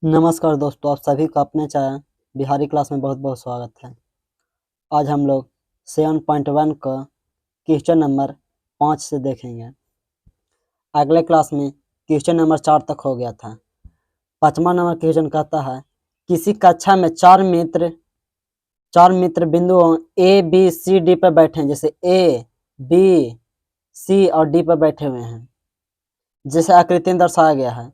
नमस्कार दोस्तों, आप सभी का अपने चैनल बिहारी क्लास में बहुत बहुत स्वागत है। आज हम लोग 7.1 का क्वेश्चन नंबर 5 से देखेंगे। अगले क्लास में क्वेश्चन नंबर 4 तक हो गया था। 5वां नंबर क्वेश्चन कहता है, किसी कक्षा में चार मित्र बिंदुओं ए बी सी डी पर बैठे हैं। जैसे ए बी सी और डी पर बैठे हुए हैं, जैसे आकृति में दर्शाया गया है।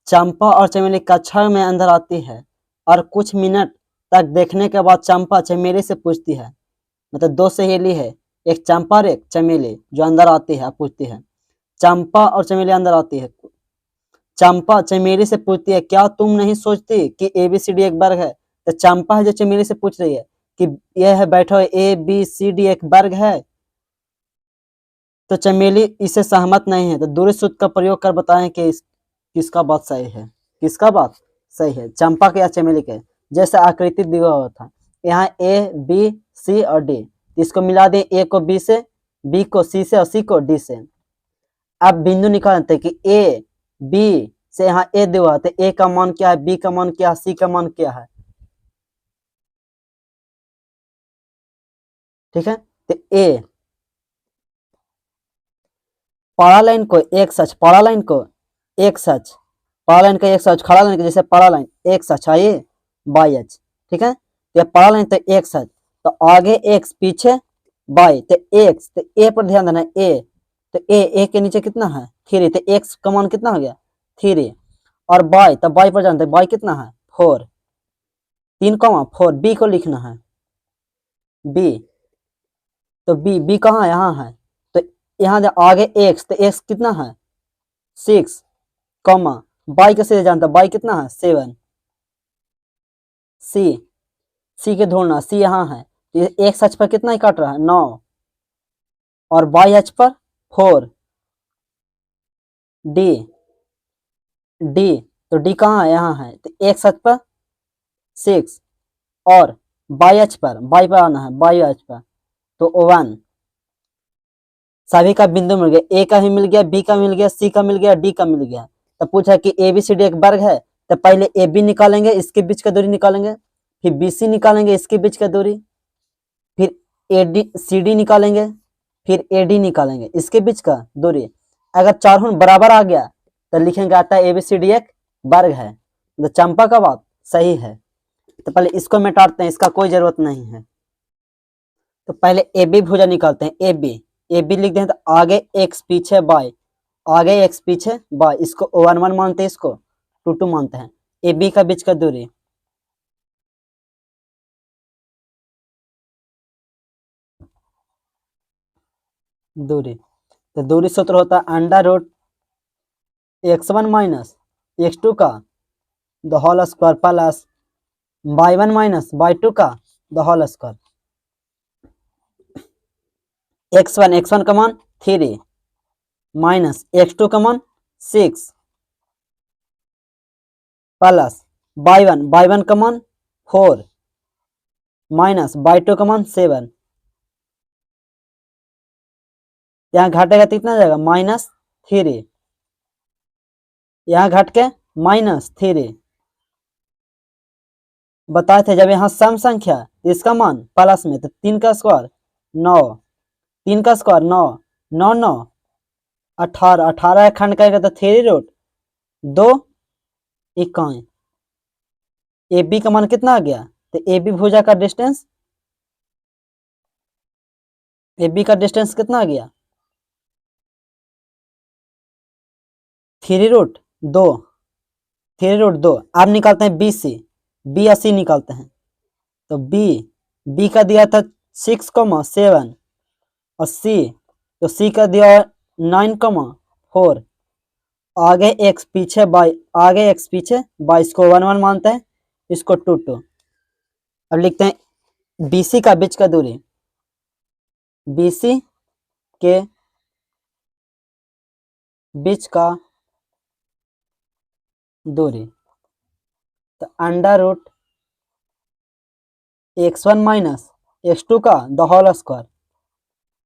चंपा और चमेली कक्षा में अंदर आती है और कुछ मिनट तक देखने के बाद चंपा चमेली से पूछती है, मतलब दो सहेली है, एक चंपा और एक चमेली, जो अंदर आती है, पूछती है। चंपा और चमेली अंदर आती है। चंपा चमेली से पूछती है, क्या तुम नहीं सोचती कि ABCD एक वर्ग है? तो चंपा है जो चमेली से पूछ रही है कि यह है बैठो ABCD एक वर्ग है। तो चमेली इससे सहमत नहीं है। तो दूरी सूत्र का प्रयोग कर बताएं कि किसका बात सही है। किसका बात सही है, चंपा के या चमेली के? जैसे आकृति दिया हुआ था, यहाँ A B C और D, इसको मिला दे, A को B से, B को C से और C को D से। अब बिंदु निकालते हैं कि A B से यहाँ A दिया हुआ, तो A का मान क्या है, B का मान क्या है, C का मान क्या है। ठीक है, तो A पारा लाइन को एक सच, पारा लाइन को एक सच, पारा लाइन का एक सच, खड़ा लाइन का जैसे पारा लाइन एक सच है ये बाई एच। ठीक है, तो पारा लाइन तो एक सच, तो आगे एक्स पीछे बाई, तो एक्स, तो ए पर ध्यान देना, ए, तो ए के नीचे कितना है 3, तो एक्स का मान कितना हो गया 3, और बाई, तो बाई पर जानते हैं बाई कितना है 4, 3,4, बी को लिखना है बी, तो बी कहाँ है, यहाँ है, तो यहाँ आगे एक्स, तो एक्स कितना है 6, कॉमा बाई कैसे जानता, बाई कितना है 7, सी के ढूंढना, सी यहाँ है, तो एक सच पर कितना ही काट रहा है 9, और बाई एच पर 4, डी डी, तो डी कहाँ है, यहाँ है, तो एक सच पर 6, और बाई एच पर, बाई पर आना है, बाई एच पर, तो 1। सभी का बिंदु मिल गया, ए का भी मिल गया, बी का मिल गया, सी का मिल गया, डी का मिल गया। तो पूछा कि ABCD एक वर्ग है, तो पहले AB निकालेंगे, इसके बीच का दूरी निकालेंगे, फिर BC निकालेंगे, इसके बीच का दूरी, फिर CD निकालेंगे, फिर AD निकालेंगे, इसके बीच का दूरी। अगर चारों बराबर आ गया तो लिखेंगे आता है ABCD एक वर्ग है। तो चंपा का बात सही है। तो पहले इसको मिटाते हैं, इसका कोई जरूरत नहीं है। तो पहले AB भुजा निकालते हैं, AB लिख दें, तो आगे एक्स पीछे बाय, आगे एक्स पीछे बाय, इसको 1 1 मानते हैं, इसको 2 2 मानते हैं। AB का बीच का दूरी, तो दूरी सूत्र होता है √x1 माइनस x2 का the whole square plus y1 minus y2 का द होल स्क्वायर। x1 का मान 3 माइनस x2 का मान 6 प्लस y1 का मान 4 माइनस y2 का मान 7। यहाँ घटेगा तो कितना जाएगा -3, यहाँ घट के -3। बताए थे जब यहाँ सम संख्या इसका मान प्लस में, तो 3 का स्क्वायर 9, 3 का स्क्वायर 9, 9 9 18, 18 खंड करेगा तो 3√2 इक्कीस। AB का मान कितना आ गया, तो AB भुजा का डिस्टेंस, AB का डिस्टेंस कितना आ गया 3√2, 3√2। अब निकालते हैं BC, BC निकालते हैं, तो B का दिया था 6,7, और C, तो C का दिया 9,4, आगे एक्स पीछे बाई, आगे एक्स पीछे बाई, इसको 1 1 मानते हैं, इसको 2 2। अब लिखते हैं BC का बीच का दूरी, BC के बीच का दूरी, तो √x1 माइनस x2 का the whole square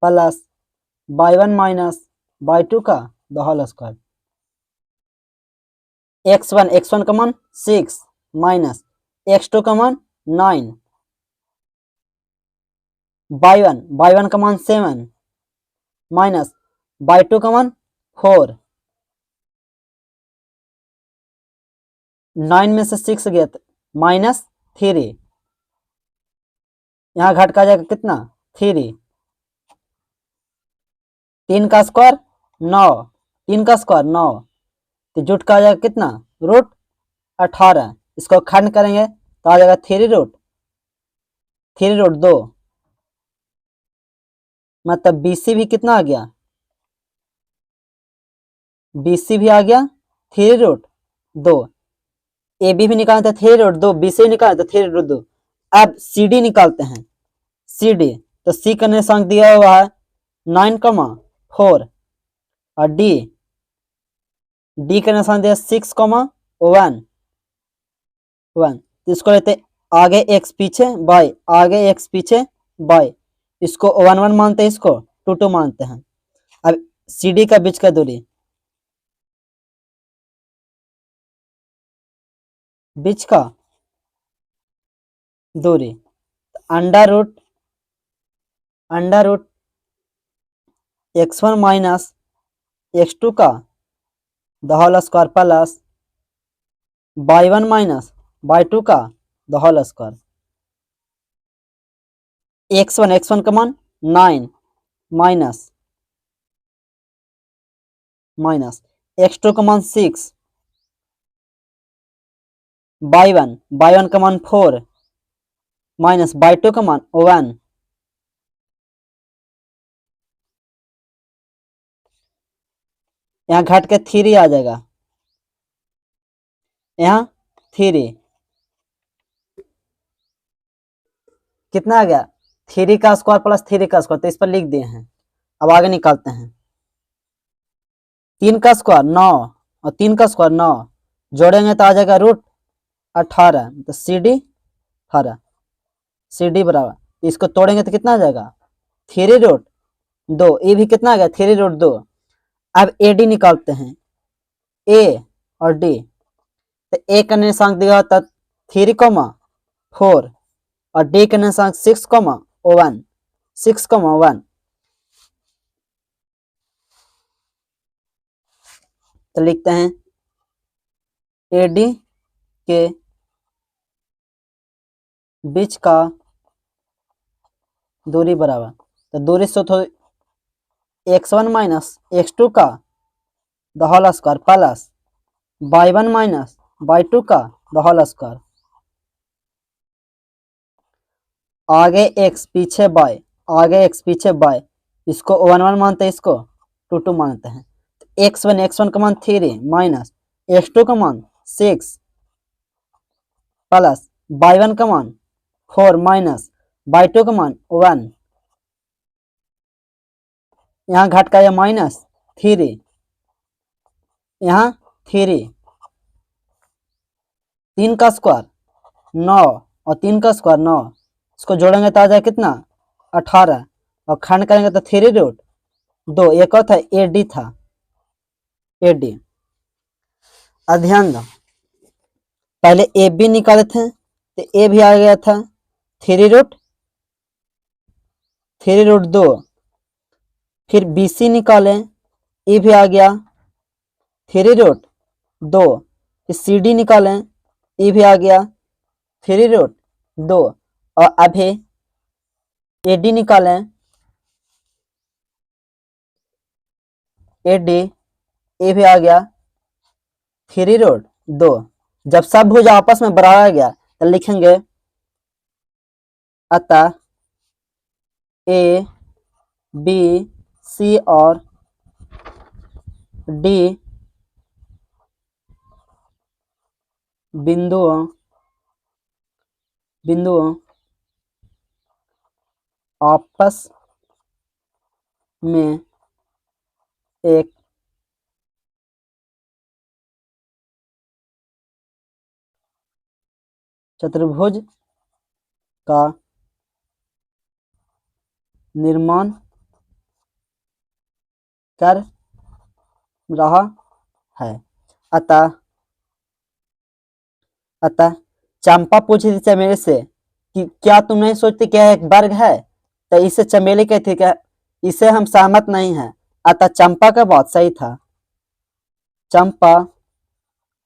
plus y1 minus y2 का द होल स्क्वायर। x1 का मान 6, माइनस x2 का मान 9, y1 का मान 7 माइनस y2 का मान 4, 9 में से 6 गया माइनस 3, यहाँ घट का जाएगा कितना 3, 3 का स्क्वायर 9, 3 का स्क्वायर 9, तो जुट का आ जाएगा कितना रूट 18, इसको खंड करेंगे तो आ जाएगा 3 रूट 2, मतलब BC भी कितना आ गया, BC भी आ गया 3 रूट 2, AB भी निकालते 3 रूट 2, BC भी निकालते 3 रूट 2। अब CD निकालते हैं, CD तो C का निशांक दिया हुआ है 9,4 और D का निशान दिया 6,1, तो इसको लेते आगे x पीछे y, आगे x पीछे y, इसको 1 1 मानते हैं, इसको 2 2 मानते हैं। अब CD का बीच का दूरी, बीच का दूरी under root x1 minus x2 का the whole square plus y1 minus y2 का द होल स्क्वायर। x1 का मान 9 माइनस x2 का मान 6, y1 का मान 4 माइनस y2 का मान 1, यहाँ घट के 3 आ जाएगा, यहाँ 3 कितना आ गया 3 का स्क्वायर प्लस 3 का स्क्वायर, तो इस पर लिख दिए हैं। अब आगे निकालते हैं, 3 का स्क्वायर 9 और 3 का स्क्वायर 9, जोड़ेंगे तो आ जाएगा रूट 18, तो CD बराबर, इसको तोड़ेंगे तो कितना आ जाएगा 3 रूट 2, ये भी कितना आ गया 3 रूट 2। अब AD निकालते हैं, A और D, तो A का निशांक दिया होता 3,4 और D का निशांक 6,1, तो लिखते हैं AD के बीच का दूरी बराबर, तो दूरी से तो x1 माइनस x2 का the whole square plus y1 minus y2 का द होल स्क्वायर, आगे x पीछे y, इसको 1 1 मानते हैं, इसको 2 2 मानते हैं। तो x1 का मान 3 माइनस x2 का मान 6 प्लस y1 का मान 4 माइनस y2 का मान 1, यहाँ घट का यह -3, यहाँ 3 का स्क्वायर 9 और 3 का स्क्वायर 9, इसको जोड़ेंगे तो आ जाए कितना 18 और खंड करेंगे तो 3 रूट 2, एक और था AD था, AD। ध्यान दो, पहले AB निकाले थे तो A भी आ गया था 3 रूट 2, फिर BC निकाले, ये भी आ गया 3 रूट 2, फिर CD निकालें, ये भी आ गया 3 रूट 2, और अभी AD निकालें, AD ये भी आ गया 3 रूट 2। जब सब भुजा आपस में बढ़ाया गया तो लिखेंगे अतः A B C और D बिंदुओं आपस में एक चतुर्भुज का निर्माण कर रहा है। अतः अतः चंपा पूछी थी चमेली से कि क्या तुम नहीं सोचती कि यह एक वर्ग है? तो इसे चमेली कहती कि इसे हम सहमत नहीं हैं। अतः चंपा का बात सही था। चंपा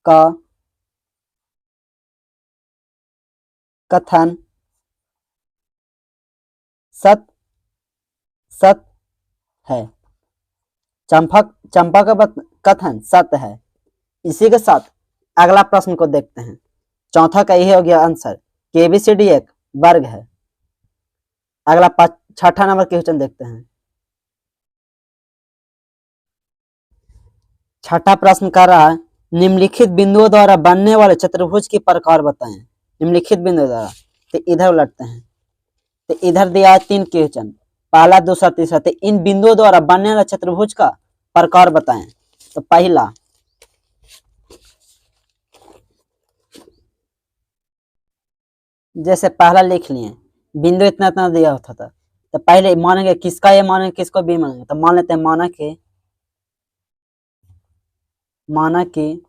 का कथन सत सत है। चंपा का कथन सत्य है। इसी के साथ अगला प्रश्न को देखते हैं। चौथा का यही हो गया आंसर कि एबीसीडी एक वर्ग है। अगला छठा नंबर क्वेश्चन देखते हैं। छठा प्रश्न कर रहा है निम्नलिखित बिंदुओं द्वारा बनने वाले चतुर्भुज की प्रकार बताएं। निम्नलिखित बिंदुओं द्वारा, तो इधर उलटते हैं। तो इधर दिया है 3 क्वेश्चन, पहला दूसरा तीसरा। तो इन बिंदुओं द्वारा बनने वाले चतुर्भुज का प्रकार बताएं। तो पहला, जैसे पहला लिख लिए, बिंदु इतना इतना दिया होता था, तो पहले मानेंगे किसका ए मानेंगे किसको बी मानेंगे। तो मान लेते हैं माना कि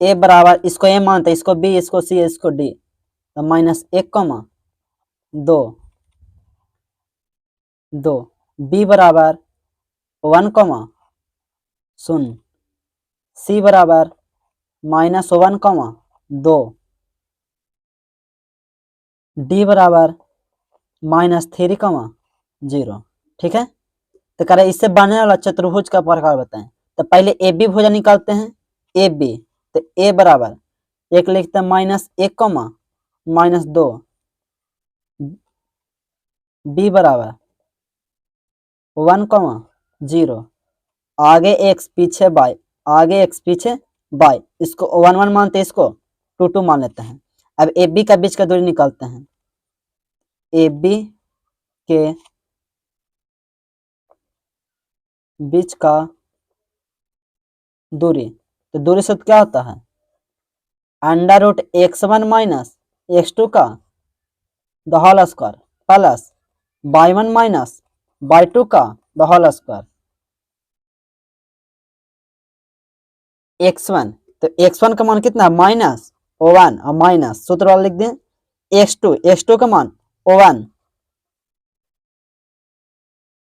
ए बराबर, इसको ए मानते हैं, इसको बी, इसको सी, इसको डी। तो -1, 2 2 बी बराबर 1, 0 सी बराबर -1, 2 डी बराबर -3, 0। ठीक है। तो कह रहे इससे बनने वाला चतुर्भुज का प्रकार बताएं। तो पहले ए बी भुजा निकालते हैं। ए बी, तो ए बराबर एक लिखते हैं -1, -2 बी बराबर 1, 0 आगे एक्स पीछे बाय, आगे एक्स पीछे बाय। इसको 1 1 मानते हैं, इसको 2 2 मान लेते हैं। अब ए बी का बीच का दूरी निकालते हैं। ए बी के बीच का दूरी, तो दूरी सूत्र क्या होता है? √x1 - x2 का the whole square plus y1 - y2 का द होल स्क्वायर। x1, तो x1 का मान कितना? -1 और माइनस सूत्र वाला लिख दें। x2 का मान 1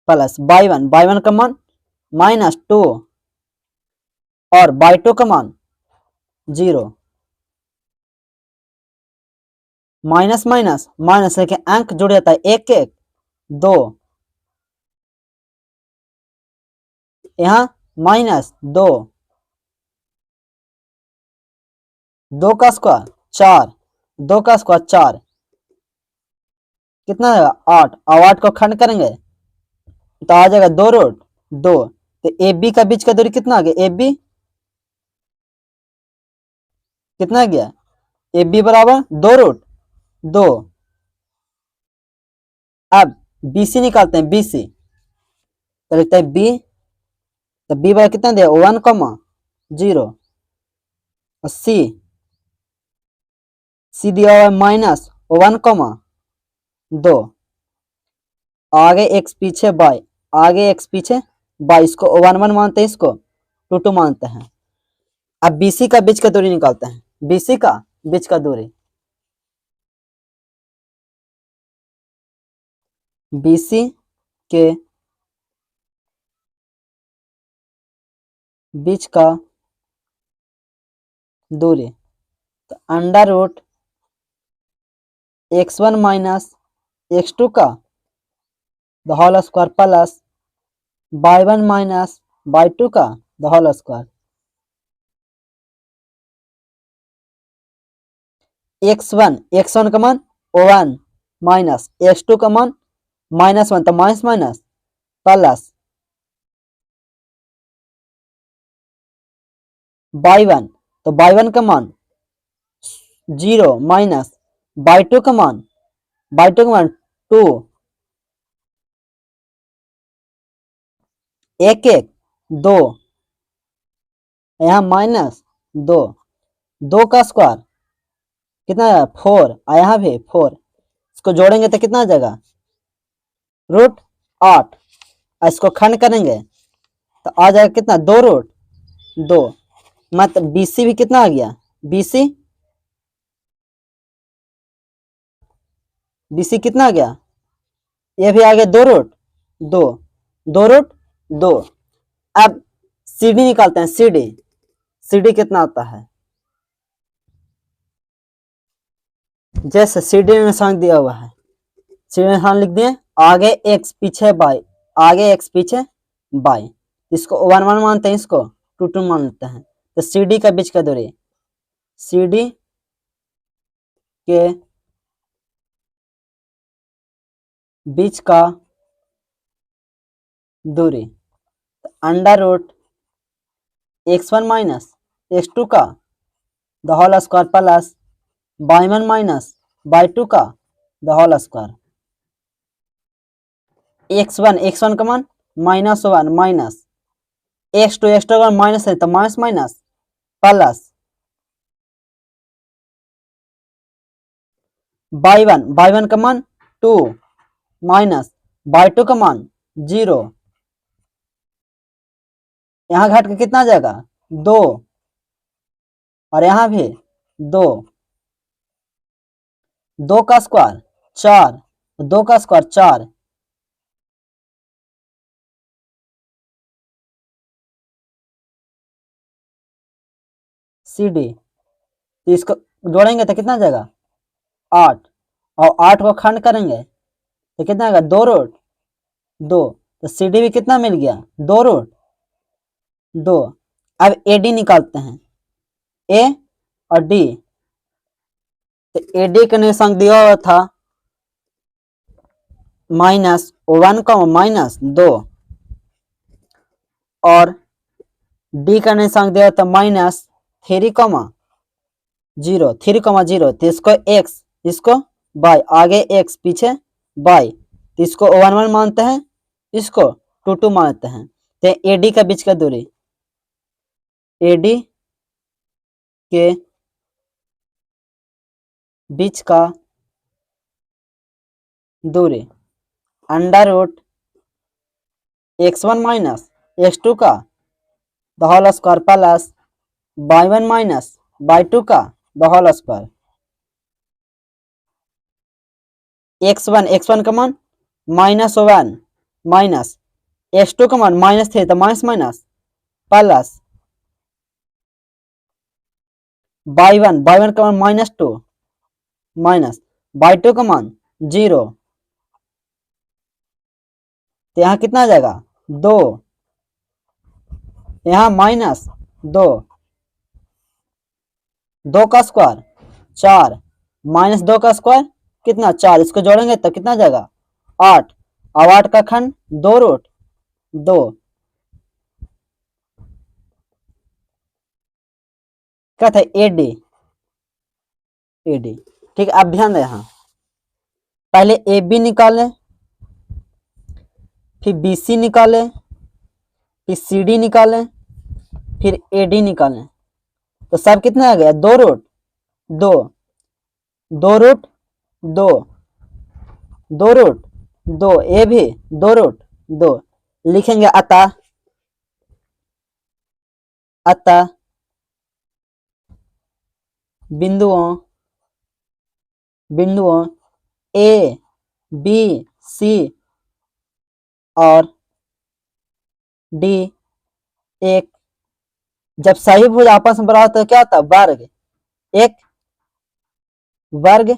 प्लस y1 का मान -2 और y2 का मान 0। माइनस माइनस माइनस लेके अंक जुड़ जाता है, 1 1 2, यहाँ -2, 2 का स्क्वायर 4, 2 का स्क्वायर 4, कितना आएगा? 8। और 8 को खंड करेंगे तो आ जाएगा 2√2। तो ए बी का बीच का दूरी कितना आ गया? ए बी कितना गया? ए बी बराबर 2√2। अब BC निकालते हैं। BC तो लिखते हैं बी, तो बी बराबर कितना दिया? 1, 0 और सी दिया हुआ है -1, 2 आगे एक्स पीछे बाय, आगे एक्स पीछे बाय। इसको 1 1 मानते हैं, इसको 2 2 मानते हैं। अब BC का बीच का दूरी निकालते हैं। BC का बीच का दूरी, BC के बीच का दूरी, तो √x1 - x2 का the whole square plus y1 - y2 का द होल स्क्वायर। x1 का मान 1 माइनस x2 का मान -1, तो माइनस माइनस प्लस y1, तो y1 का मान 0 माइनस y2 का मान 2, 1 1 2, यहाँ -2, 2 का स्क्वायर कितना है? 4, और यहाँ भी 4। इसको जोड़ेंगे तो कितना आ जाएगा? √8। इसको खंड करेंगे तो आ जाएगा कितना? 2√2। मतलब BC भी कितना आ गया? BC BC कितना आ गया, ये भी आ गया 2 रूट 2, 2 रूट 2। अब CD निकालते हैं, CD कितना आता है, जैसे CD में निशान दिया हुआ है, CD में निशान लिख दिए, आगे x पीछे y, आगे x पीछे y, इसको 1 1 मानते हैं, इसको 2 2 मान लेते हैं। तो CD का बीच का दूरी, CD के बीच का दूरी under root x1 minus x2 का the whole square plus y1 minus y2 का द होल स्क्वायर। x1 का मान -1 माइनस x2 का माइनस है तो माइनस माइनस प्लस y1 का मान 2 माइनस y2 का मान 0, यहाँ घट के कितना आ जाएगा 2, और यहाँ भी 2, 2 का स्क्वायर 4, 2 का स्क्वायर 4, CD, तो इसको जोड़ेंगे तो कितना आ जाएगा 8, और 8 को खंड करेंगे तो कितना आएगा 2 रूट 2, तो CD भी कितना मिल गया 2 रूट 2। अब AD निकालते हैं, A और D, तो AD का निशान दिया हुआ था -1 -2, और D का निशान दिया था -3 0 3 0, तो इसको x, इसको y, आगे x पीछे y, तो इसको 1 1 मानते हैं, इसको 2 2 मानते हैं। तो AD का बीच का दूरी, AD के बीच का दूरी under root x1 minus x2 का the whole square plus y1 minus y2 का द होल स्क्वायर। x1 का मान -1 माइनस x2 का मान -3 तो माइनस माइनस प्लस y1 का मान -2 माइनस y2 का मान 0, तो यहाँ कितना आ जाएगा 2, यहाँ -2, 2 का स्क्वायर 4, -2 का स्क्वायर कितना 4, इसको जोड़ेंगे तो कितना आ जाएगा 8, और 8 का खंड 2 रूट 2, क्या था AD, ठीक है। अब ध्यान दें, यहाँ पहले AB निकालें, फिर BC निकालें, फिर CD निकालें, फिर AD निकालें, तो सब कितना आ गया 2 रूट 2, 2 रूट 2, 2 रूट 2, ये भी 2 रूट 2, लिखेंगे अतः बिंदुओं A B C और D एक जब सही भुज आपस में बराबर तो क्या होता है वर्ग, एक वर्ग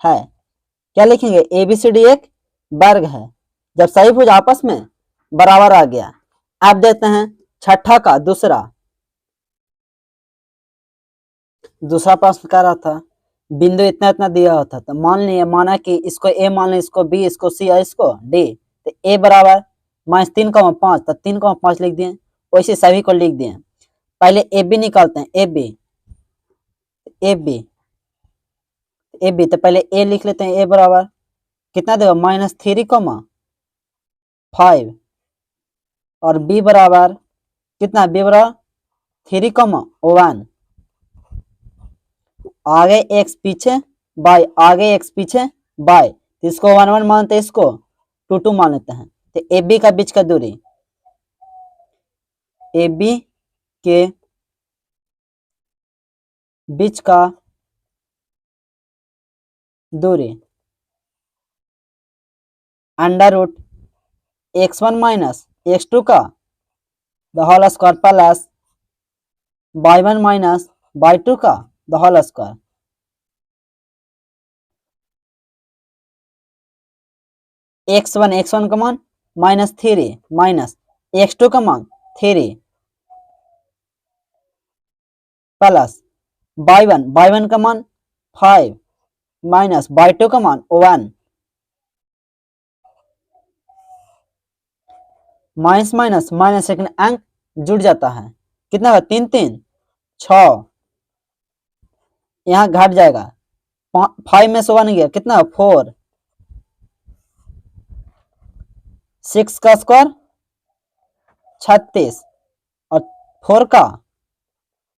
है, क्या लिखेंगे ABCD एक वर्ग है, जब सही भुज आपस में बराबर आ गया। अब देते हैं छठा का दूसरा प्रश्न क्या रहा था, बिंदु इतना इतना दिया होता, तो माना कि इसको A मान लें, इसको B, इसको C और इसको D, तो A बराबर -3,5, तो 3,5 लिख दिए, वैसे सभी को लिख दिए। पहले AB निकालते हैं, AB तो पहले A लिख लेते हैं, A बराबर कितना देगा -3,5, और B बराबर कितना, B बराबर 3,1, आगे x पीछे y, आगे x पीछे y, तो इसको 1 1 मानते हैं, इसको 2 2 मान लेते हैं। तो AB का बीच का दूरी, AB के बीच का दूरी under root x1 minus x2 का the whole square plus y1 minus y2 का द होल स्क्वायर। x1 का मान -3 माइनस x2 का मान 3 प्लस y1 का मान 5 माइनस y2 का मान 1 माइनस माइनस सेकंड अंक जुड़ जाता है, कितना होगा 3 3 6, यहाँ घट जाएगा 5 में से 1 गया, कितना 4, 6 का स्क्वायर 36 और 4 का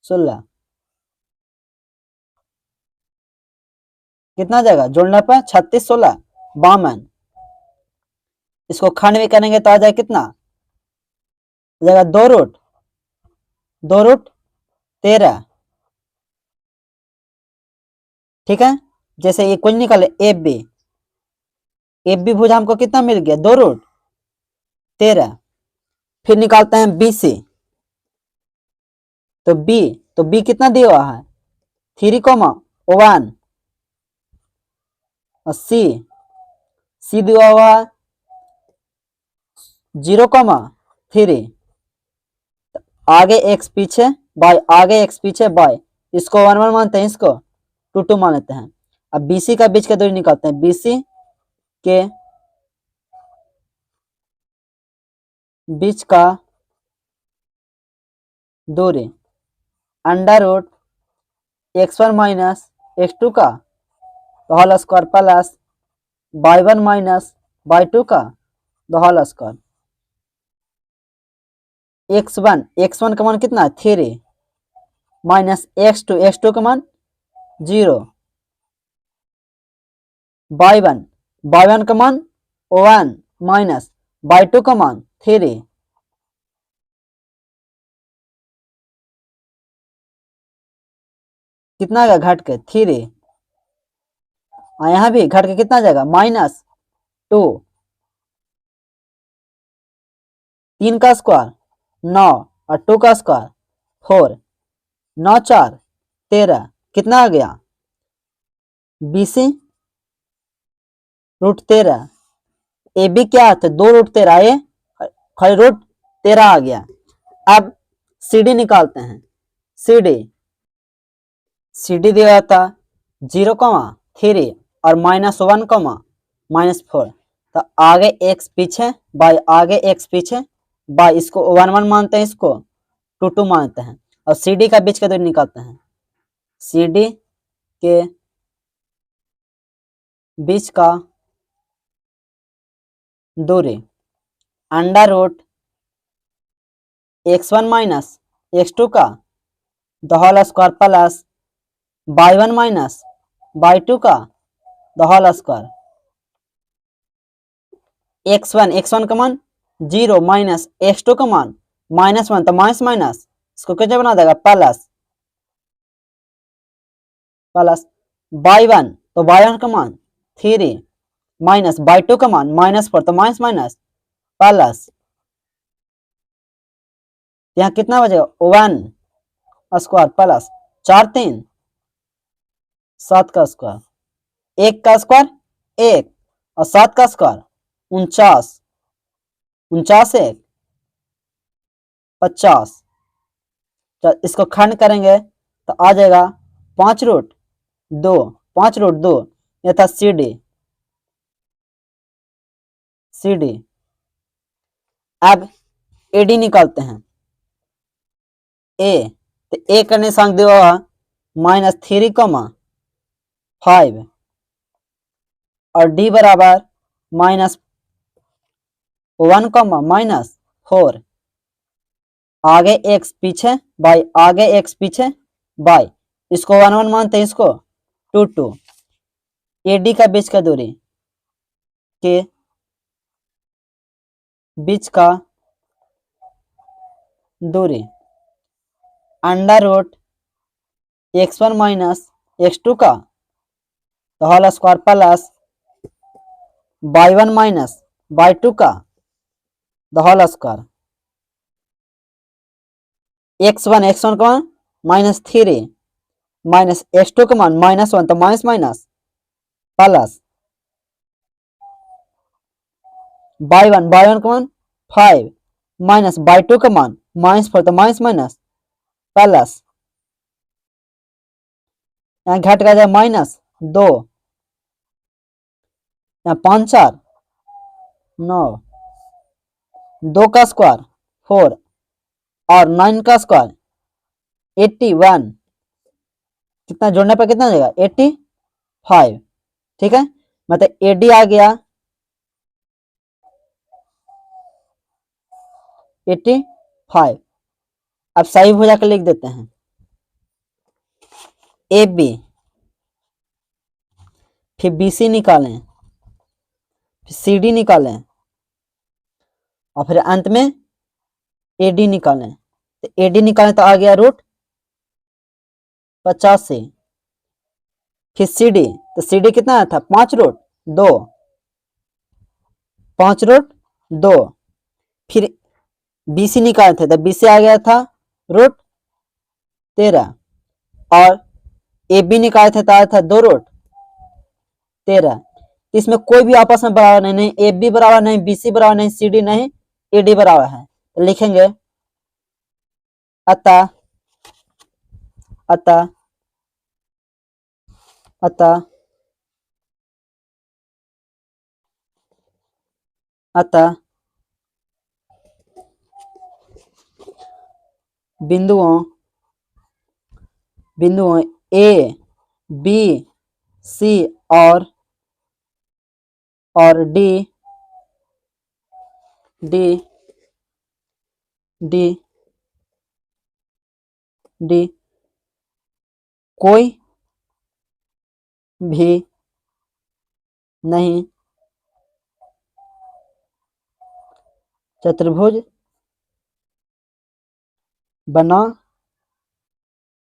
16, कितना जाएगा जोड़ने पर 36 16 52। इसको खंड में करेंगे तो आ जाएगा कितना, आ जाएगा 2 रूट 13। ठीक है, जैसे ये कुछ निकाले एफ बी भुजा हमको कितना मिल गया 2 रूट 13। फिर निकालते हैं बी सी, तो बी कितना दिया हुआ है 3,1 और सी दिया हुआ है 0,3। आगे एक्स पीछे बाय, आगे एक्स पीछे बाय, इसको 1 1 मानते हैं, इसको 2 2 मान लेते हैं। अब बीसी का बीच का दूरी निकालते हैं, बीसी के बीच का दूरी under root x1 minus x2 का whole square plus y1 minus y2 का होल स्क्वायर। x1 का मान कितना 3 माइनस x2 का मान 0, y1 का मान 1 माइनस y2 का मान 3, कितना आएगा घट के 3, यहाँ भी घट के कितना जाएगा -2, 3 का स्क्वायर 9 और 2 का स्क्वायर 4, 9 4 13, कितना आ गया बीसी √13। ए बी क्या था 2 रूट 13, ये खाली √13 आ गया। अब सी डी निकालते हैं, सी डी दिया था 0,3 और -1, -4, तो आगे एक्स पीछे बाय, आगे एक्स पीछे बाय, इसको 1 1 मानते हैं, इसको 2 2 मानते हैं, और सी डी का बीच का दूरी निकालते हैं। सी डी के बीच का दूरी under root x1 minus x2 का whole square plus y1 minus y2 का होल स्क्वायर। x1 का मान 0 माइनस x2 का मान -1, तो माइनस इसको कैसे बना देगा प्लस y1, तो y1 का मान 3 माइनस y2 का मान -4, तो माइनस प्लस, यहाँ कितना बचेगा 1 स्क्वायर प्लस 4 3 7 का स्क्वायर, 1 का स्क्वायर 1 और 7 का स्क्वायर 49, 49 1 50। तो इसको खंड करेंगे तो आ जाएगा 5 रूट 2, यह था सी डी। अब ए डी निकालते हैं, ए तो ए का निशान दिया हुआ -3,5 और डी बराबर -1, -4, आगे एक्स पीछे बाय, आगे एक्स पीछे बाय, इसको 1 1 मानते हैं, इसको 2 2। ए डी का बीच का दूरी के बीच का दूरी under root x1 minus x2 का whole square plus y1 minus y two का द होल स्क्वायर, x1 का मान -3 माइनस x2 का मान -1 तो माइनस माइनस प्लस y1 का मान 5 माइनस y2 का मान -4 तो माइनस माइनस प्लस यहाँ घट का जाए -2, यहाँ 5 4 9, 2 का स्क्वायर 4 और 9 का स्क्वायर 81, कितना जोड़ने पर कितना हो जाएगा 85। ठीक है, मतलब एडी आ गया 85। अब सही भुजा के लिख देते हैं ए बी, फिर बी सी निकालें, फिर सी डी निकालें और फिर अंत में ए डी निकालें। तो ए डी निकालें तो आ गया √85। फिर सी डी, तो सी डी कितना आया था 5√2, 5√2। फिर बी सी निकाले थे तो बी सी आ गया था √13 और ए बी निकाले थे तो आया था 2√13। इसमें कोई भी आपस में बराबर नहीं, नहीं ए बी बराबर, नहीं बी सी बराबर, नहीं सी डी, नहीं ए डी बराबर है। तो लिखेंगे अतः अतः अतः अतः बिंदुओं ए बी सी और डी डी डी डी कोई भी नहीं चतुर्भुज बना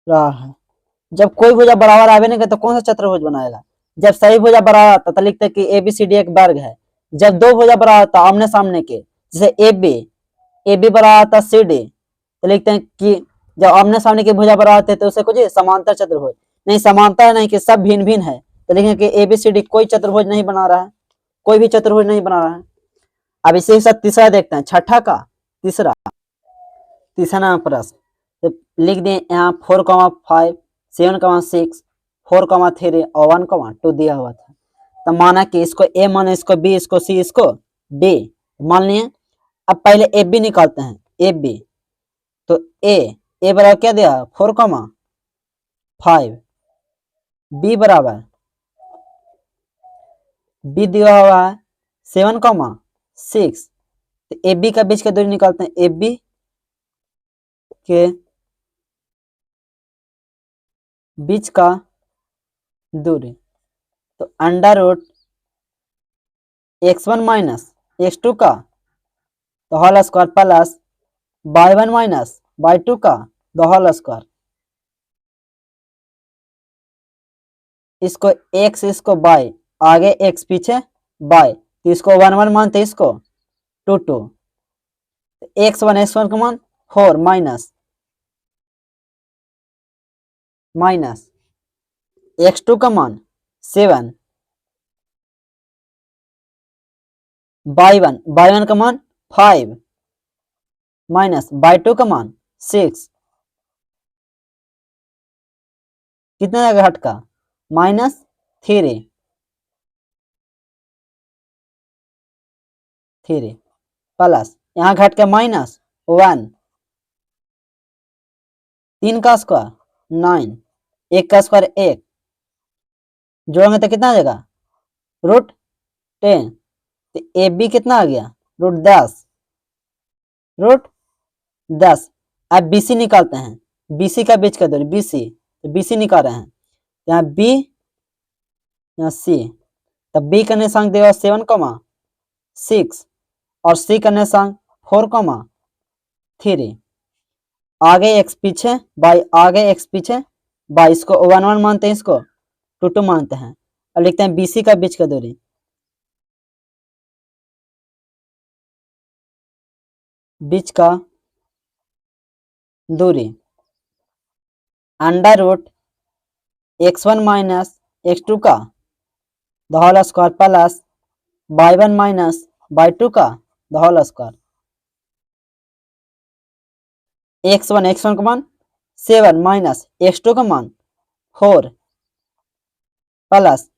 रहा है। जब कोई भुजा बराबर आवे नहीं तो कौन सा चतुर्भुज बनाएगा? जब सही भुजा बराबर आता तो लिखते कि ए बी सी डी एक वर्ग है। जब दो भुजा बराबर आता आमने सामने के, जैसे ए बी बराबर आता सी डी, तो लिखते हैं कि जब आमने सामने के भुजा बराबर आते तो उसे कुछ समांतर चतुर्भुज, नहीं समांतर नहीं कि सब भिन्न भिन्न है, तो लिखेंगे कि ए बी सी डी कोई चतुर्भुज नहीं बना रहा है, कोई भी चतुर्भुज नहीं बना रहा है। अब इसी के साथ तीसरा देखते हैं, छठा का तीसरा नंबर प्रश्न। तो लिख दें यहाँ 4,5 7,6 4,3 और 1,2 दिया हुआ था। तो माना कि इसको ए माने, इसको बी, इसको सी, इसको डी मान लिए। अब पहले ए बी निकालते हैं, ए बी। तो ए बराबर क्या दिया 4,5, बी बराबर बी दिया हुआ है 7,6। तो ए बी का बीच का दूरी निकालते हैं, ए बी के बीच का दूरी, तो √x1 माइनस x2 का the whole square plus y1 minus y2 का द होल स्क्वायर। इसको x, इसको y, आगे x पीछे y, तो इसको 1 1 मानते, इसको 2 2। x1 का मान 4 माइनस x2 का मान 7, y1 का मान 5 माइनस y2 का मान 6, कितना जाएगा हट का -3 प्लस यहाँ घट के -1, 3 का स्क्वायर 9, 1 का स्क्वायर 1, जोड़ेंगे तो कितना आ जाएगा √10। तो ए बी कितना आ गया √10। अब बी सी निकालते हैं, बी सी का बीच का दूरी बी सी, तो बी सी निकाल रहे हैं, यहाँ बी यहाँ सी, तब बी का निशांक देगा 7,6 और सी का निशांक 4,3। आगे एक्स पीछे बाई, आगे एक्स पीछे बाई, इसको 1 1 मानते हैं, इसको 2 2 मानते हैं। अब लिखते हैं बीसी का बीच का दूरी, बीच का दूरी under root x1 minus x2 का the whole square plus y1 minus y2 का द होल स्क्वायर। x1 का मान 7 माइनस x2 का मान 4 प्लस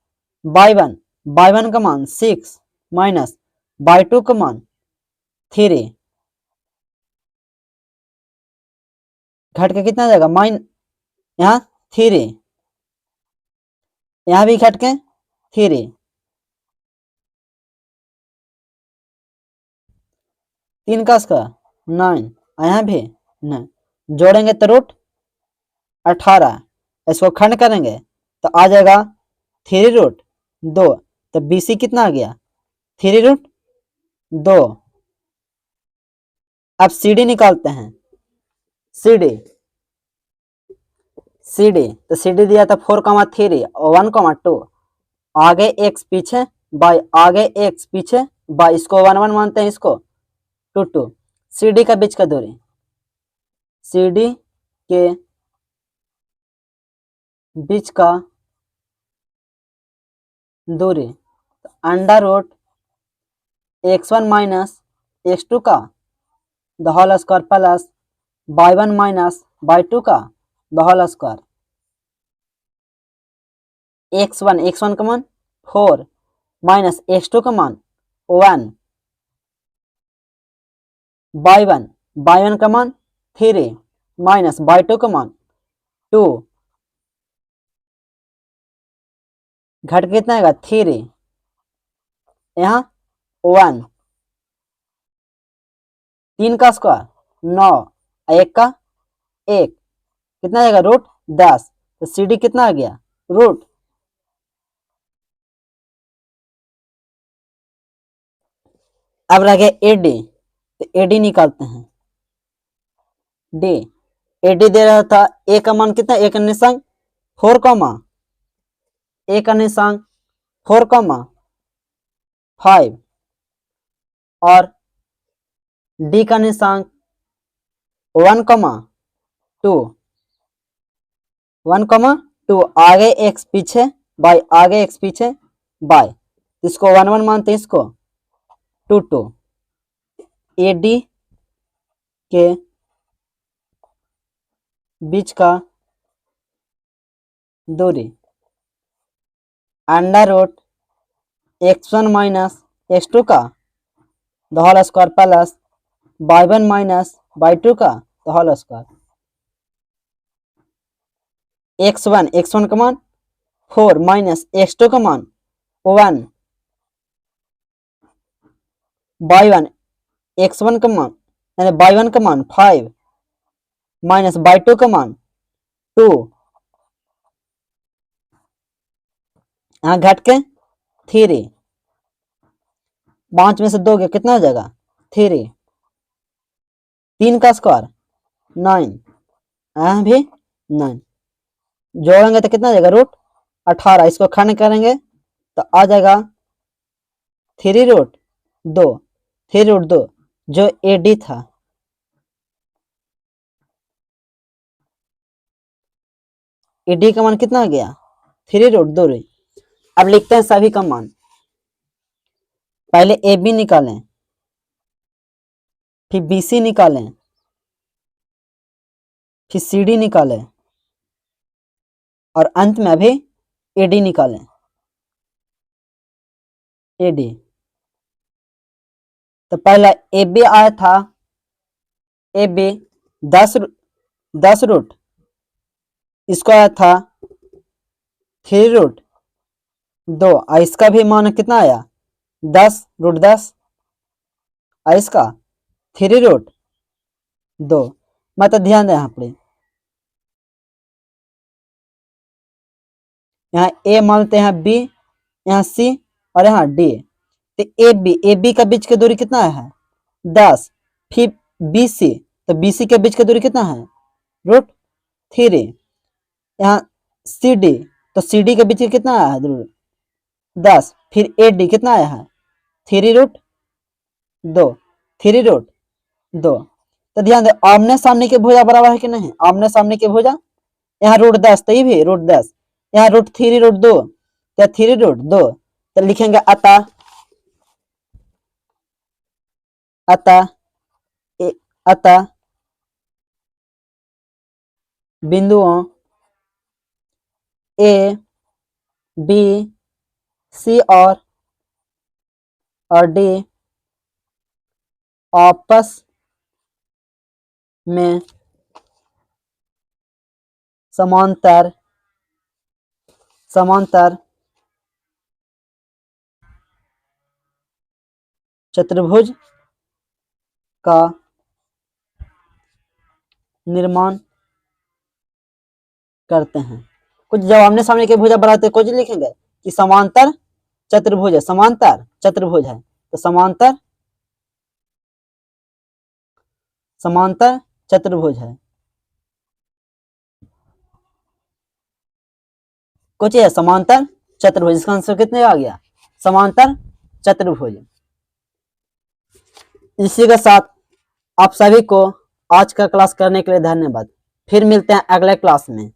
y1 का मान 6 माइनस y2 का मान 3 घट के कितना जाएगा यहाँ 3 यहाँ भी घट के 3 3 का स्क्वायर 9 यहाँ भी 9 जोड़ेंगे तो रूट 18 इसको खंड करेंगे तो आ जाएगा 3 रूट 2 तो BC कितना आ गया 3 रूट 2। अब CD निकालते हैं CD तो CD दिया था 4,3 और 1,2 आगे x पीछे बाय आगे x पीछे बाय इसको 1 1 मानते हैं इसको 2 2 CD का बीच का दूरी CD के बीच का दूरी under root x1 minus x2 का the whole square plus y1 minus y2 का द होल स्क्वायर। x1 का मान 4 माइनस x2 का मान 1 y1 का मान 3 माइनस y2 का मान 2 घट के कितना आएगा 3 यहाँ 1 3 का स्क्वायर 9 1 का 1 कितना आएगा रूट 10 तो CD कितना आ गया रूट। अब रह गया AD तो AD निकालते हैं D AD दे रहा था A का मान कितना A का निशान 4 A का निशान 4 5 और D का निशान 1 2 1 2 आगे x पीछे बाय आगे x पीछे बाय इसको 1 1 मानते हैं इसको 2 2 AD के बीच का दूरी under root x1 minus x2 का the whole square plus y1 minus y2 का द होल स्क्वायर। x1 का मान 4 माइनस x2 का मान 1 y1 x1 का मान यानी y1 का मान 5 माइनस y2 का मान 2 यहाँ घट के 3 5 में से 2 गया कितना हो जाएगा 3 3 का स्क्वायर 9 यहाँ भी 9 जोड़ेंगे तो कितना आ जाएगा रूट 18 इसको खंड करेंगे तो आ जाएगा 3 रूट 2 जो AD था AD का मान कितना आ गया 3 रूट 2। अब लिखते हैं सभी का मान पहले AB निकालें फिर BC निकालें फिर CD निकालें और अंत में भी AD निकालें AD तो पहला AB आया था AB 10 रूट इसको आया था 3 रूट 2 और इसका भी मान कितना आया 10 रूट 10 और इसका 3 रूट 2 मतलब ध्यान दें यहाँ पे यहाँ A मानते हैं B यहाँ C और यहाँ D तो AB का बीच की दूरी कितना है 10 फिर BC तो BC के बीच की दूरी कितना है रूट 3 यहाँ CD तो CD के बीच कितना आया है दूरी 10 फिर AD कितना आया है 3 रूट 2 3 रूट 2। तो ध्यान दे, आमने सामने के भुजा बराबर है कि नहीं, आमने सामने के भुजा, यहाँ रूट 10 तो ये भी रूट 10, यहाँ रूट 3 रूट 2 तो 3 रूट 2, तो लिखेंगे अतः अतः अतः बिंदुओं ए बी सी और डी आपस में समांतर समांतर चतुर्भुज का निर्माण करते हैं। कुछ जब आमने सामने के भुजा बढ़ाते कुछ लिखेंगे कि समांतर चतुर्भुज है, समांतर चतुर्भुज है, तो समांतर समांतर चतुर्भुज है, कुछ है समांतर चतुर्भुज, इसका आंसर कितने आ गया, समांतर चतुर्भुज। इसी के साथ आप सभी को आज का क्लास करने के लिए धन्यवाद। फिर मिलते हैं अगले क्लास में।